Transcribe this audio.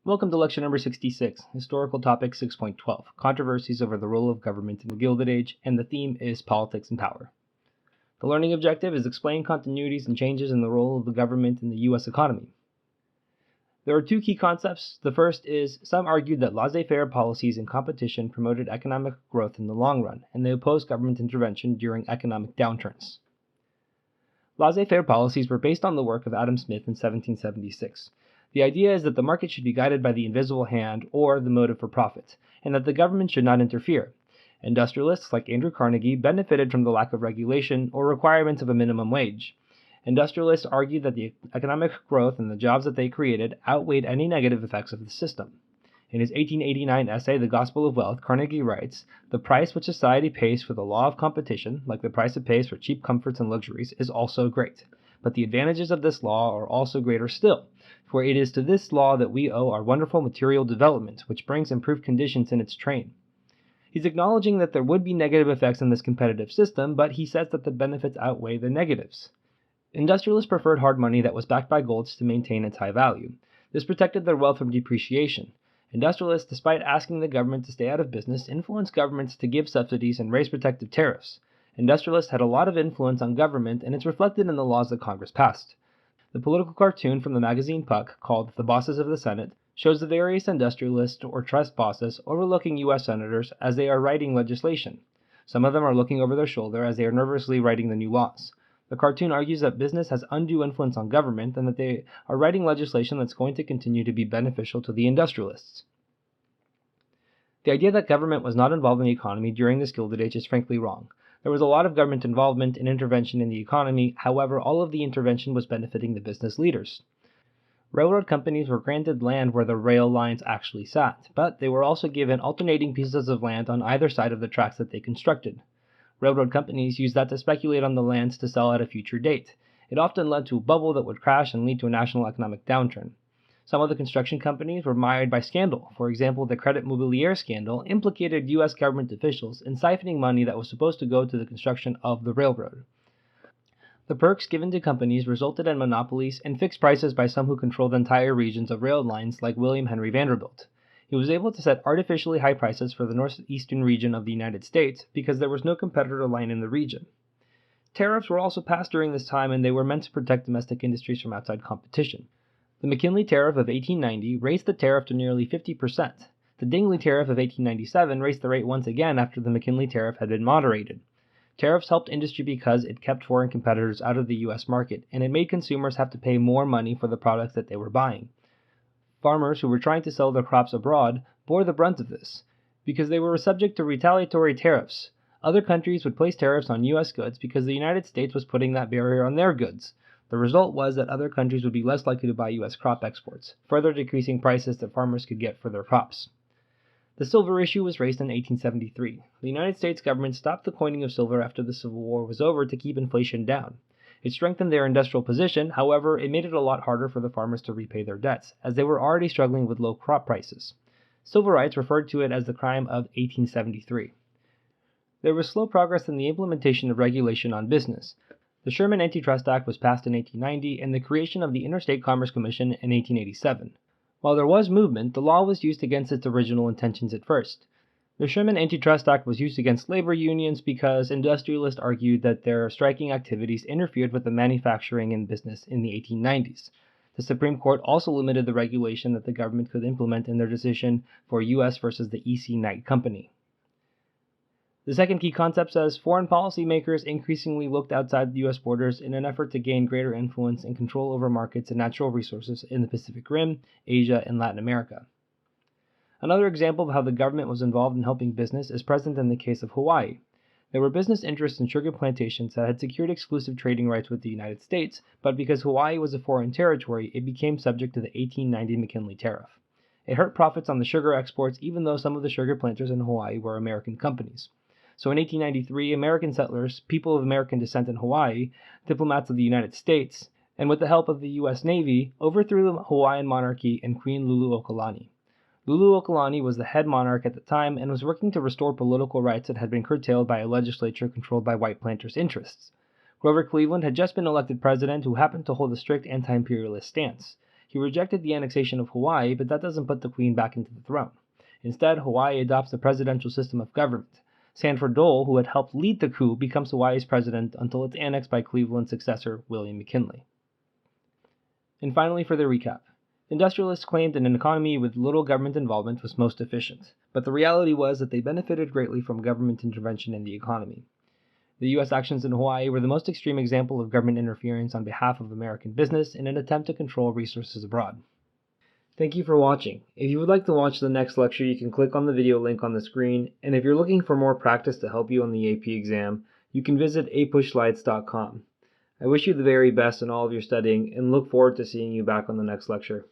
Welcome to lecture number 66, historical topic 6.12, controversies over the role of government in the Gilded Age, and the theme is politics and power. The learning objective is explain continuities and changes in the role of the government in the U.S. economy. There are two key concepts. The first is, some argued that laissez-faire policies and competition promoted economic growth in the long run, and they opposed government intervention during economic downturns. Laissez-faire policies were based on the work of Adam Smith in 1776. The idea is that the market should be guided by the invisible hand, or the motive for profit, and that the government should not interfere. Industrialists like Andrew Carnegie benefited from the lack of regulation or requirements of a minimum wage. Industrialists argued that the economic growth and the jobs that they created outweighed any negative effects of the system. In his 1889 essay, The Gospel of Wealth, Carnegie writes, "The price which society pays for the law of competition, like the price it pays for cheap comforts and luxuries, is also great. But the advantages of this law are also greater still, for it is to this law that we owe our wonderful material development, which brings improved conditions in its train." He's acknowledging that there would be negative effects in this competitive system, but he says that the benefits outweigh the negatives. Industrialists preferred hard money that was backed by gold to maintain its high value. This protected their wealth from depreciation. Industrialists, despite asking the government to stay out of business, influenced governments to give subsidies and raise protective tariffs. Industrialists had a lot of influence on government, and it's reflected in the laws that Congress passed. The political cartoon from the magazine Puck, called The Bosses of the Senate, shows the various industrialists or trust bosses overlooking U.S. senators as they are writing legislation. Some of them are looking over their shoulder as they are nervously writing the new laws. The cartoon argues that business has undue influence on government and that they are writing legislation that's going to continue to be beneficial to the industrialists. The idea that government was not involved in the economy during this Gilded Age is frankly wrong. There was a lot of government involvement and intervention in the economy, however, all of the intervention was benefiting the business leaders. Railroad companies were granted land where the rail lines actually sat, but they were also given alternating pieces of land on either side of the tracks that they constructed. Railroad companies used that to speculate on the lands to sell at a future date. It often led to a bubble that would crash and lead to a national economic downturn. Some of the construction companies were mired by scandal. For example, the Credit Mobilier scandal implicated U.S. government officials in siphoning money that was supposed to go to the construction of the railroad. The perks given to companies resulted in monopolies and fixed prices by some who controlled entire regions of rail lines like William Henry Vanderbilt. He was able to set artificially high prices for the northeastern region of the United States because there was no competitor line in the region. Tariffs were also passed during this time, and they were meant to protect domestic industries from outside competition. The McKinley Tariff of 1890 raised the tariff to nearly 50%. The Dingley Tariff of 1897 raised the rate once again after the McKinley Tariff had been moderated. Tariffs helped industry because it kept foreign competitors out of the U.S. market, and it made consumers have to pay more money for the products that they were buying. Farmers who were trying to sell their crops abroad bore the brunt of this, because they were subject to retaliatory tariffs. Other countries would place tariffs on U.S. goods because the United States was putting that barrier on their goods. The result was that other countries would be less likely to buy U.S. crop exports, further decreasing prices that farmers could get for their crops. The silver issue was raised in 1873. The United States government stopped the coining of silver after the Civil War was over to keep inflation down. It strengthened their industrial position, however, it made it a lot harder for the farmers to repay their debts, as they were already struggling with low crop prices. Civil referred to it as the crime of 1873. There was slow progress in the implementation of regulation on business. The Sherman Antitrust Act was passed in 1890 and the creation of the Interstate Commerce Commission in 1887. While there was movement, the law was used against its original intentions at first. The Sherman Antitrust Act was used against labor unions because industrialists argued that their striking activities interfered with the manufacturing and business in the 1890s. The Supreme Court also limited the regulation that the government could implement in their decision for U.S. versus the E.C. Knight Company. The second key concept says foreign policy makers increasingly looked outside the U.S. borders in an effort to gain greater influence and control over markets and natural resources in the Pacific Rim, Asia, and Latin America. Another example of how the government was involved in helping business is present in the case of Hawaii. There were business interests in sugar plantations that had secured exclusive trading rights with the United States, but because Hawaii was a foreign territory, it became subject to the 1890 McKinley Tariff. It hurt profits on the sugar exports, even though some of the sugar planters in Hawaii were American companies. So in 1893, American settlers, people of American descent in Hawaii, diplomats of the United States, and with the help of the U.S. Navy, overthrew the Hawaiian monarchy and Queen Luluokalani. Luluokalani was the head monarch at the time and was working to restore political rights that had been curtailed by a legislature controlled by white planters' interests. Grover Cleveland had just been elected president, who happened to hold a strict anti-imperialist stance. He rejected the annexation of Hawaii, but that doesn't put the Queen back into the throne. Instead, Hawaii adopts a presidential system of government. Sanford Dole, who had helped lead the coup, becomes Hawaii's president until it's annexed by Cleveland's successor, William McKinley. And finally, for the recap. Industrialists claimed an economy with little government involvement was most efficient, but the reality was that they benefited greatly from government intervention in the economy. The U.S. actions in Hawaii were the most extreme example of government interference on behalf of American business in an attempt to control resources abroad. Thank you for watching. If you would like to watch the next lecture, you can click on the video link on the screen, and if you're looking for more practice to help you on the AP exam, you can visit apushslides.com. I wish you the very best in all of your studying and look forward to seeing you back on the next lecture.